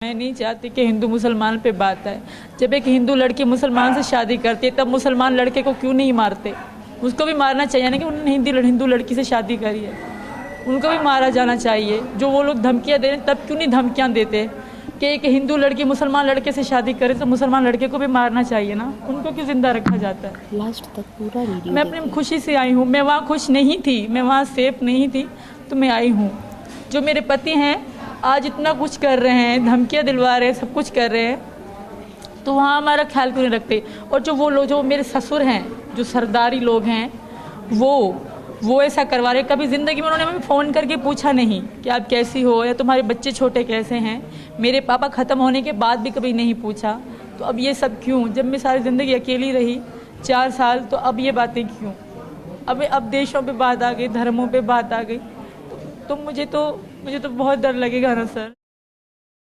मैं नहीं चाहती कि हिंदू मुसलमान पे बात आए। जब एक हिंदू लड़की मुसलमान से शादी करती है तब मुसलमान लड़के को क्यों नहीं मारते? उसको भी मारना चाहिए ना कि उन्होंने हिंदू लड़की से शादी करी है, उनको भी मारा जाना चाहिए। जो वो लोग धमकियां दे रहे हैं तब क्यों नहीं धमकियां देते कि एक हिंदू लड़की मुसलमान लड़के से शादी करे तो मुसलमान लड़के को भी मारना चाहिए ना, उनको क्यों जिंदा रखा जाता है? लास्ट तक पूरा वीडियो मैं अपनी खुशी से आई हूँ, मैं वहाँ खुश नहीं थी, मैं वहाँ सेफ नहीं थी, तो मैं आई हूँ। जो मेरे पति हैं आज इतना कुछ कर रहे हैं, धमकियाँ दिलवा रहे हैं, सब कुछ कर रहे हैं, तो वहाँ हमारा ख्याल क्यों नहीं रखते? और जो वो लोग जो मेरे ससुर हैं, जो सरदारी लोग हैं, वो ऐसा करवा रहे। कभी ज़िंदगी में उन्होंने हमें फ़ोन करके पूछा नहीं कि आप कैसी हो या तुम्हारे बच्चे छोटे कैसे हैं। मेरे पापा ख़त्म होने के बाद भी कभी नहीं पूछा। तो अब ये सब क्यों? जब मैं सारी ज़िंदगी अकेली रही 4 साल, तो अब ये बातें क्यों? अब देशों पे बात आ गई, धर्मों पे बात आ गई, तो मुझे तो बहुत डर लगेगा ना sir.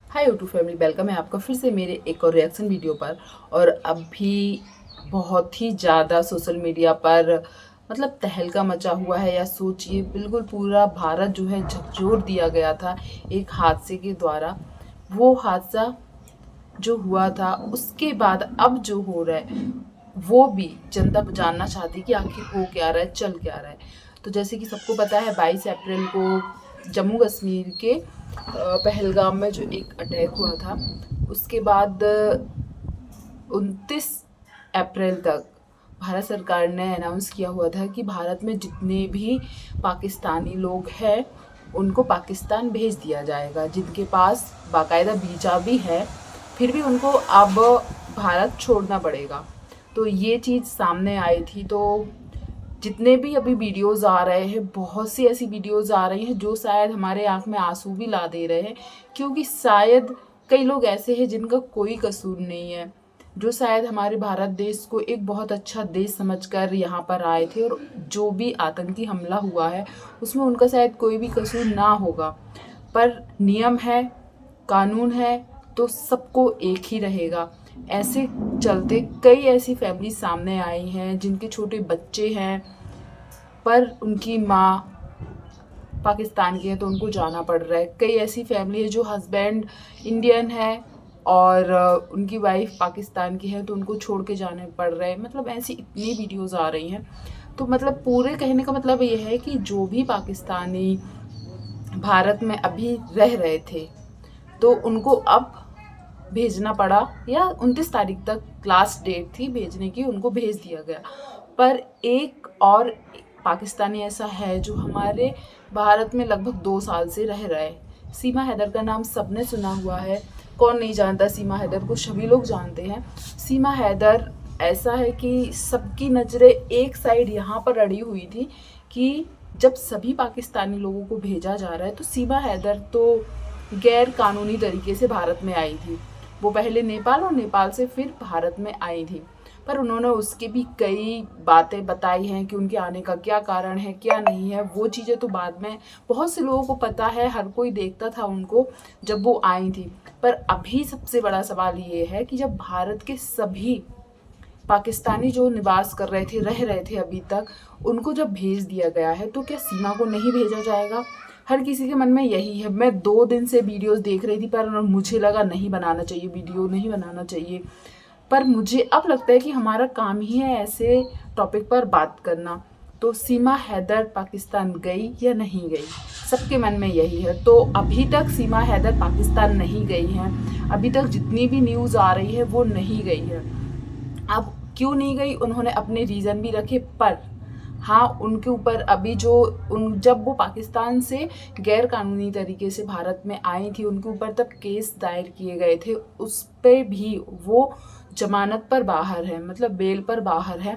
Hi YouTube family, welcome है आपका फिर से मेरे एक और रिएक्शन वीडियो पर। और अभी बहुत ही ज़्यादा सोशल मीडिया पर मतलब तहलका मचा हुआ है, या सोचिए बिल्कुल पूरा भारत जो है झकझोर दिया गया था एक हादसे के द्वारा। वो हादसा जो हुआ था उसके बाद अब जो हो रहा है वो भी जनता जानना चाहती कि आखिर हो क्या रहा है, चल क्या रहा है। तो जैसे कि सबको पता है 22 अप्रैल को जम्मू कश्मीर के पहलगाम में जो एक अटैक हुआ था, उसके बाद 29 अप्रैल तक भारत सरकार ने अनाउंस किया हुआ था कि भारत में जितने भी पाकिस्तानी लोग हैं उनको पाकिस्तान भेज दिया जाएगा। जिनके पास बाकायदा वीज़ा भी है फिर भी उनको अब भारत छोड़ना पड़ेगा। तो ये चीज़ सामने आई थी। तो जितने भी अभी वीडियोस आ रहे हैं, बहुत सी ऐसी वीडियोस आ रही हैं जो शायद हमारे आंख में आंसू भी ला दे रहे हैं, क्योंकि शायद कई लोग ऐसे हैं जिनका कोई कसूर नहीं है, जो शायद हमारे भारत देश को एक बहुत अच्छा देश समझकर यहाँ पर आए थे, और जो भी आतंकी हमला हुआ है उसमें उनका शायद कोई भी कसूर ना होगा। पर नियम है, कानून है, तो सबको एक ही रहेगा। ऐसे चलते कई ऐसी फैमिली सामने आई हैं जिनके छोटे बच्चे हैं, पर उनकी माँ पाकिस्तान की है तो उनको जाना पड़ रहा है। कई ऐसी फैमिली है जो हस्बैंड इंडियन है और उनकी वाइफ पाकिस्तान की है तो उनको छोड़ के जाने पड़ रहे हैं। मतलब ऐसी इतनी वीडियोस आ रही हैं। तो मतलब पूरे कहने का मतलब ये है कि जो भी पाकिस्तानी भारत में अभी रह रहे थे तो उनको अब भेजना पड़ा, या 29 तारीख तक लास्ट डेट थी भेजने की, उनको भेज दिया गया। पर एक और पाकिस्तानी ऐसा है जो हमारे भारत में लगभग 2 साल से रह रहा है। सीमा हैदर का नाम सबने सुना हुआ है, कौन नहीं जानता सीमा हैदर को, सभी लोग जानते हैं। सीमा हैदर ऐसा है कि सबकी नज़रें एक साइड यहाँ पर अड़ी हुई थी कि जब सभी पाकिस्तानी लोगों को भेजा जा रहा है तो सीमा हैदर तो गैर कानूनी तरीके से भारत में आई थी। वो पहले नेपाल और नेपाल से फिर भारत में आई थी, पर उन्होंने उसके भी कई बातें बताई हैं कि उनके आने का क्या कारण है, क्या नहीं है। वो चीज़ें तो बाद में बहुत से लोगों को पता है, हर कोई देखता था उनको जब वो आई थी। पर अभी सबसे बड़ा सवाल ये है कि जब भारत के सभी पाकिस्तानी जो निवास कर रहे थे, रह रहे थे अभी तक, उनको जब भेज दिया गया है तो क्या सीमा को नहीं भेजा जाएगा? हर किसी के मन में यही है। मैं 2 दिन से वीडियोस देख रही थी पर मुझे लगा नहीं बनाना चाहिए, वीडियो नहीं बनाना चाहिए। पर मुझे अब लगता है कि हमारा काम ही है ऐसे टॉपिक पर बात करना। तो सीमा हैदर पाकिस्तान गई या नहीं गई, सबके मन में यही है। तो अभी तक सीमा हैदर पाकिस्तान नहीं गई हैं। अभी तक जितनी भी न्यूज़ आ रही है वो नहीं गई है। अब क्यों नहीं गई, उन्होंने अपने रीज़न भी रखे, पर हाँ उनके ऊपर अभी जो जब वो पाकिस्तान से गैर कानूनी तरीके से भारत में आई थी उनके ऊपर तब केस दायर किए गए थे, उस पर भी वो जमानत पर बाहर है, मतलब बेल पर बाहर है।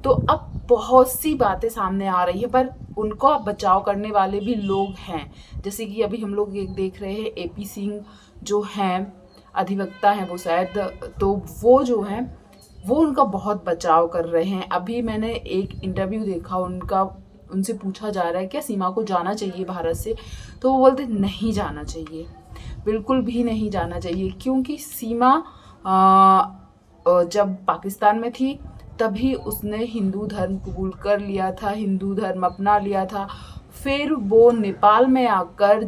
तो अब बहुत सी बातें सामने आ रही है, पर उनको बचाव करने वाले भी लोग हैं। जैसे कि अभी हम लोग एक देख रहे हैं AP सिंह जो हैं, अधिवक्ता हैं वो शायद, तो वो जो हैं वो उनका बहुत बचाव कर रहे हैं। अभी मैंने एक इंटरव्यू देखा उनका, उनसे पूछा जा रहा है क्या सीमा को जाना चाहिए भारत से, तो वो बोलते नहीं जाना चाहिए, बिल्कुल भी नहीं जाना चाहिए। क्योंकि सीमा जब पाकिस्तान में थी तभी उसने हिंदू धर्म कबूल कर लिया था, हिंदू धर्म अपना लिया था। फिर वो नेपाल में आकर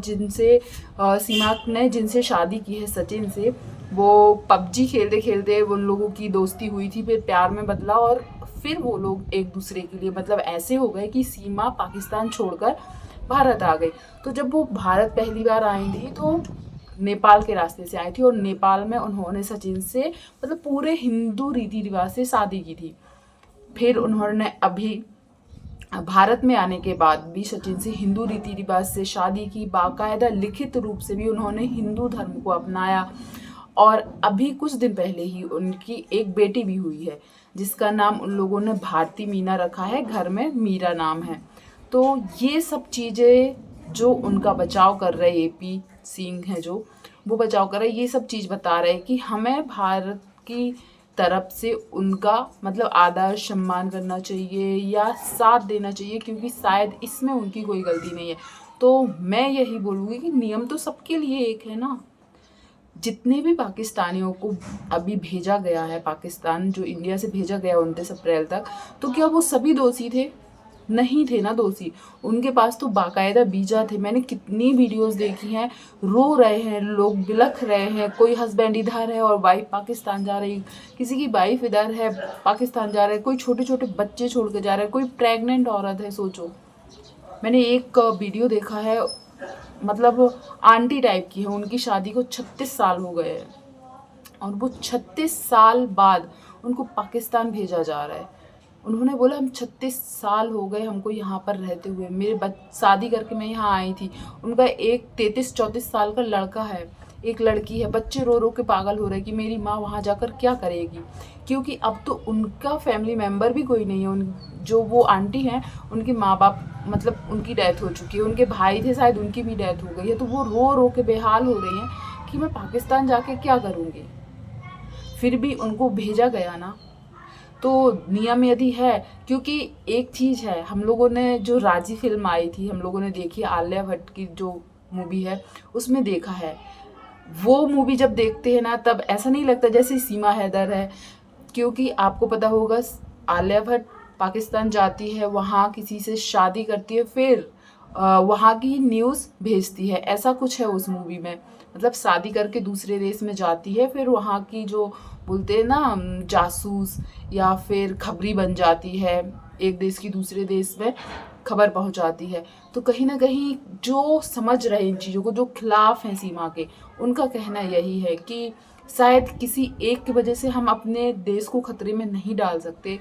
सीमा ने जिनसे शादी की है सचिन से, वो पबजी खेलते खेलते उन लोगों की दोस्ती हुई थी, फिर प्यार में बदला और फिर वो लोग एक दूसरे के लिए मतलब ऐसे हो गए कि सीमा पाकिस्तान छोड़कर भारत आ गई। तो जब वो भारत पहली बार आई थी तो नेपाल के रास्ते से आई थी और नेपाल में उन्होंने सचिन से मतलब पूरे हिंदू रीति रिवाज से शादी की थी। फिर उन्होंने अभी भारत में आने के बाद भी सचिन से हिंदू रीति रिवाज से शादी की, बाकायदा लिखित रूप से भी उन्होंने हिंदू धर्म को अपनाया और अभी कुछ दिन पहले ही उनकी एक बेटी भी हुई है जिसका नाम उन लोगों ने भारती मीना रखा है, घर में मीरा नाम है। तो ये सब चीज़ें जो उनका बचाव कर रहे एपी सिंह है जो वो बचाव कर रहे, ये सब चीज़ बता रहे कि हमें भारत की तरफ से उनका मतलब आदर सम्मान करना चाहिए या साथ देना चाहिए, क्योंकि शायद इसमें उनकी कोई गलती नहीं है। तो मैं यही बोलूँगी कि नियम तो सबके लिए एक है ना। जितने भी पाकिस्तानियों को अभी भेजा गया है पाकिस्तान, जो इंडिया से भेजा गया 29 अप्रैल तक, तो क्या वो सभी दोषी थे? नहीं थे ना दोषी। उनके पास तो बाकायदा वीजा थे। मैंने कितनी वीडियोस देखी हैं, रो रहे हैं लोग, बिलख रहे हैं। कोई हस्बैंड इधर है और वाइफ पाकिस्तान जा रही, किसी की वाइफ इधर है पाकिस्तान जा रहे, कोई छोटे छोटे बच्चे छोड़ के जा रहे, कोई प्रेग्नेंट औरत है। सोचो, मैंने एक वीडियो देखा है, मतलब आंटी टाइप की है, उनकी शादी को 36 साल हो गए हैं और वो 36 साल बाद उनको पाकिस्तान भेजा जा रहा है। उन्होंने बोला हम 36 साल हो गए हमको यहाँ पर रहते हुए, मेरे शादी करके मैं यहाँ आई थी। उनका एक 33-34 साल का लड़का है, एक लड़की है, बच्चे रो रो के पागल हो रहे कि मेरी माँ वहाँ जाकर क्या करेगी, क्योंकि अब तो उनका फैमिली मेम्बर भी कोई नहीं है। जो वो आंटी हैं उनके माँ बाप मतलब उनकी डेथ हो चुकी है, उनके भाई थे शायद, उनकी भी डेथ हो गई है। तो वो रो रो के बेहाल हो रही हैं कि मैं पाकिस्तान जाके क्या करूँगी। फिर भी उनको भेजा गया ना, तो नियम यदि है, क्योंकि एक चीज़ है, हम लोगों ने जो राजी फिल्म आई थी हम लोगों ने देखी, आलिया भट्ट की जो मूवी है उसमें देखा है। वो मूवी जब देखते हैं ना तब ऐसा नहीं लगता जैसे सीमा हैदर है, क्योंकि आपको पता होगा आलिया भट्ट पाकिस्तान जाती है, वहाँ किसी से शादी करती है, फिर वहाँ की न्यूज़ भेजती है, ऐसा कुछ है उस मूवी में। मतलब शादी करके दूसरे देश में जाती है, फिर वहाँ की जो बोलते हैं ना जासूस या फिर खबरी बन जाती है, एक देश की दूसरे देश में खबर पहुंचाती है। तो कहीं ना कहीं जो समझ रहे इन चीज़ों को, जो खिलाफ हैं सीमा के, उनका कहना यही है कि शायद किसी एक की वजह से हम अपने देश को खतरे में नहीं डाल सकते।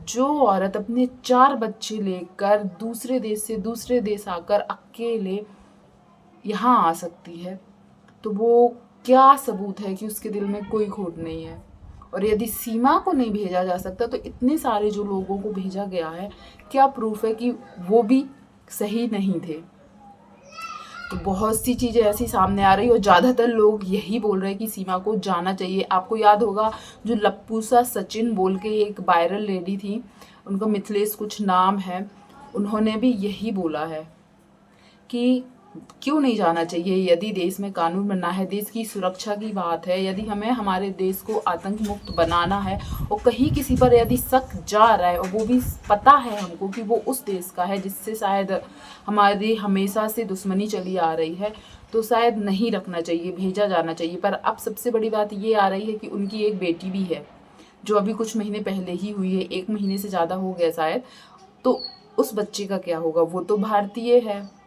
जो औरत अपने 4 बच्चे लेकर दूसरे देश से दूसरे देश आकर अकेले यहाँ आ सकती है, तो वो क्या सबूत है कि उसके दिल में कोई खोट नहीं है। और यदि सीमा को नहीं भेजा जा सकता तो इतने सारे जो लोगों को भेजा गया है, क्या प्रूफ है कि वो भी सही नहीं थे। तो बहुत सी चीज़ें ऐसी सामने आ रही और ज़्यादातर लोग यही बोल रहे हैं कि सीमा को जाना चाहिए। आपको याद होगा जो लप्पूसा सचिन बोल के एक वायरल लेडी थी, उनका मिथिलेश कुछ नाम है, उन्होंने भी यही बोला है कि क्यों नहीं जाना चाहिए। यदि देश में कानून बनना है, देश की सुरक्षा की बात है, यदि हमें हमारे देश को आतंक मुक्त बनाना है और कहीं किसी पर यदि शक जा रहा है और वो भी पता है हमको कि वो उस देश का है जिससे शायद हमारी हमेशा से दुश्मनी चली आ रही है, तो शायद नहीं रखना चाहिए, भेजा जाना चाहिए। पर अब सबसे बड़ी बात ये आ रही है कि उनकी एक बेटी भी है जो अभी कुछ महीने पहले ही हुई है, 1 महीने से ज़्यादा हो गया शायद। तो उस बच्चे का क्या होगा? वो तो भारतीय है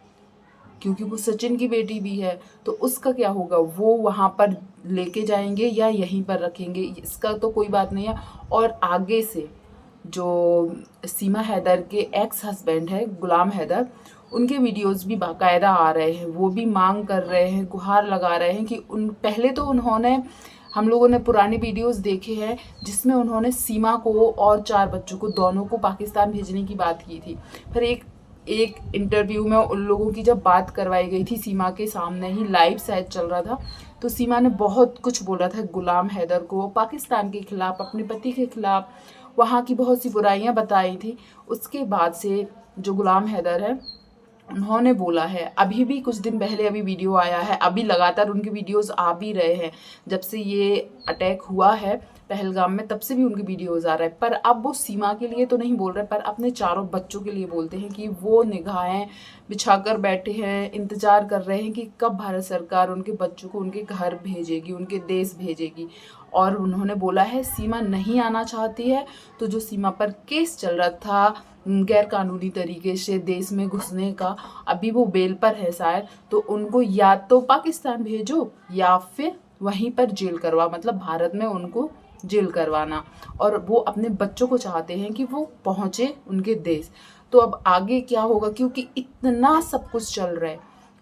क्योंकि वो सचिन की बेटी भी है, तो उसका क्या होगा? वो वहाँ पर लेके जाएंगे या यहीं पर रखेंगे, इसका तो कोई बात नहीं है। और आगे से जो सीमा हैदर के एक्स हस्बैंड है गुलाम हैदर, उनके वीडियोस भी बाकायदा आ रहे हैं, वो भी मांग कर रहे हैं, गुहार लगा रहे हैं कि पहले तो उन्होंने, हम लोगों ने पुराने वीडियोस देखे हैं जिसमें उन्होंने सीमा को और 4 बच्चों को, दोनों को पाकिस्तान भेजने की बात की थी। फिर एक इंटरव्यू में उन लोगों की जब बात करवाई गई थी सीमा के सामने ही, लाइव शायद चल रहा था, तो सीमा ने बहुत कुछ बोला था गुलाम हैदर को, पाकिस्तान के खिलाफ, अपने पति के खिलाफ, वहाँ की बहुत सी बुराइयाँ बताई थी। उसके बाद से जो गुलाम हैदर है उन्होंने बोला है, अभी भी कुछ दिन पहले अभी वीडियो आया है, अभी लगातार उनके वीडियोस आ भी रहे हैं, जब से ये अटैक हुआ है पहलगाम में तब से भी उनके वीडियोस आ रहे हैं। पर अब वो सीमा के लिए तो नहीं बोल रहे, पर अपने चारों बच्चों के लिए बोलते हैं कि वो निगाहें बिछाकर बैठे हैं, इंतजार कर रहे हैं कि कब भारत सरकार उनके बच्चों को उनके घर भेजेगी, उनके देश भेजेगी। और उन्होंने बोला है सीमा नहीं आना चाहती है, तो जो सीमा पर केस चल रहा था गैर कानूनी तरीके से देश में घुसने का, अभी वो बेल पर है शायद, तो उनको या तो पाकिस्तान भेजो या फिर वहीं पर जेल करवा, मतलब भारत में उनको जेल करवाना। और वो अपने बच्चों को चाहते हैं कि वो पहुँचे उनके देश। तो अब आगे क्या होगा, क्योंकि इतना सब कुछ चल रहा है,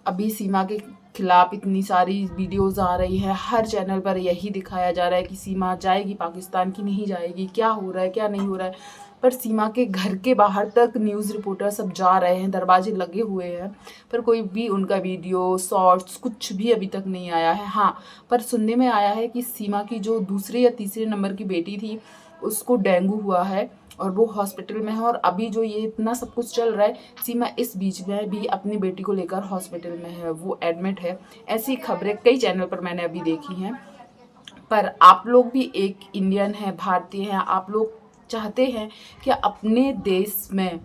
अभी सीमा के खिलाफ इतनी सारी वीडियोस आ रही है, हर चैनल पर यही दिखाया जा रहा है कि सीमा जाएगी पाकिस्तान की नहीं जाएगी, क्या हो रहा है क्या नहीं हो रहा है। पर सीमा के घर के बाहर तक न्यूज़ रिपोर्टर सब जा रहे हैं, दरवाजे लगे हुए हैं, पर कोई भी उनका वीडियो शॉर्ट्स कुछ भी अभी तक नहीं आया है। हाँ, पर सुनने में आया है कि सीमा की जो दूसरे या तीसरे नंबर की बेटी थी उसको डेंगू हुआ है और वो हॉस्पिटल में है। और अभी जो ये इतना सब कुछ चल रहा है, सीमा इस बीच में भी अपनी बेटी को लेकर हॉस्पिटल में है, वो एडमिट है। ऐसी खबरें कई चैनल पर मैंने अभी देखी हैं। पर आप लोग भी एक इंडियन है, भारतीय हैं, आप लोग चाहते हैं कि अपने देश में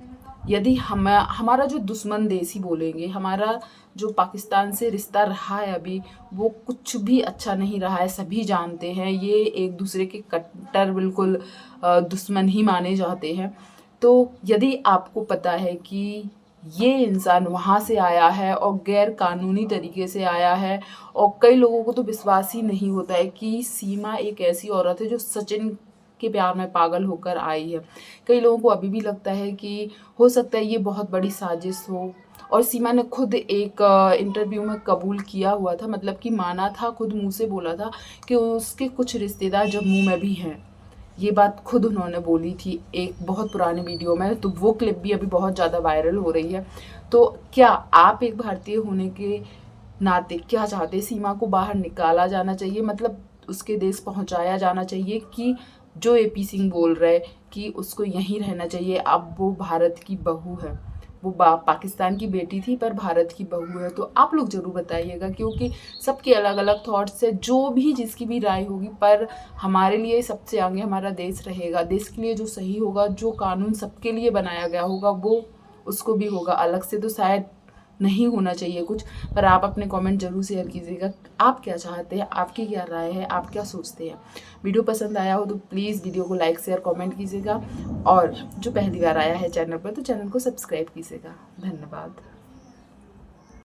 यदि हमारा जो दुश्मन देश ही बोलेंगे, हमारा जो पाकिस्तान से रिश्ता रहा है अभी, वो कुछ भी अच्छा नहीं रहा है, सभी जानते हैं। ये एक दूसरे के कट्टर बिल्कुल दुश्मन ही माने जाते हैं। तो यदि आपको पता है कि ये इंसान वहाँ से आया है और गैर कानूनी तरीके से आया है, और कई लोगों को तो विश्वास ही नहीं होता है कि सीमा एक ऐसी औरत है जो सचिन के प्यार में पागल होकर आई है। कई लोगों को अभी भी लगता है कि हो सकता है ये बहुत बड़ी साजिश हो। और सीमा ने खुद एक इंटरव्यू में कबूल किया हुआ था, मतलब कि माना था, खुद मुंह से बोला था कि उसके कुछ रिश्तेदार जम्मू में भी हैं। ये बात खुद उन्होंने बोली थी एक बहुत पुराने वीडियो में, तो वो क्लिप भी अभी बहुत ज़्यादा वायरल हो रही है। तो क्या आप एक भारतीय होने के नाते क्या चाहते हैं, सीमा को बाहर निकाला जाना चाहिए, मतलब उसके देश पहुंचाया जाना चाहिए, कि जो एपी सिंह बोल रहे कि उसको यहीं रहना चाहिए, अब वो भारत की बहू है, वो पाकिस्तान की बेटी थी पर भारत की बहू है। तो आप लोग ज़रूर बताइएगा, क्योंकि सबके अलग अलग थॉट्स है, जो भी जिसकी भी राय होगी, पर हमारे लिए सबसे आगे हमारा देश रहेगा। देश के लिए जो सही होगा, जो कानून सबके लिए बनाया गया होगा, वो उसको भी होगा। अलग से तो शायद नहीं होना चाहिए कुछ। पर आप अपने कमेंट जरूर शेयर कीजिएगा, आप क्या चाहते हैं, आपकी क्या राय है, आप क्या सोचते हैं। वीडियो पसंद आया हो तो प्लीज़ वीडियो को लाइक शेयर कमेंट कीजिएगा, और जो पहली बार आया है चैनल पर तो चैनल को सब्सक्राइब कीजिएगा। धन्यवाद।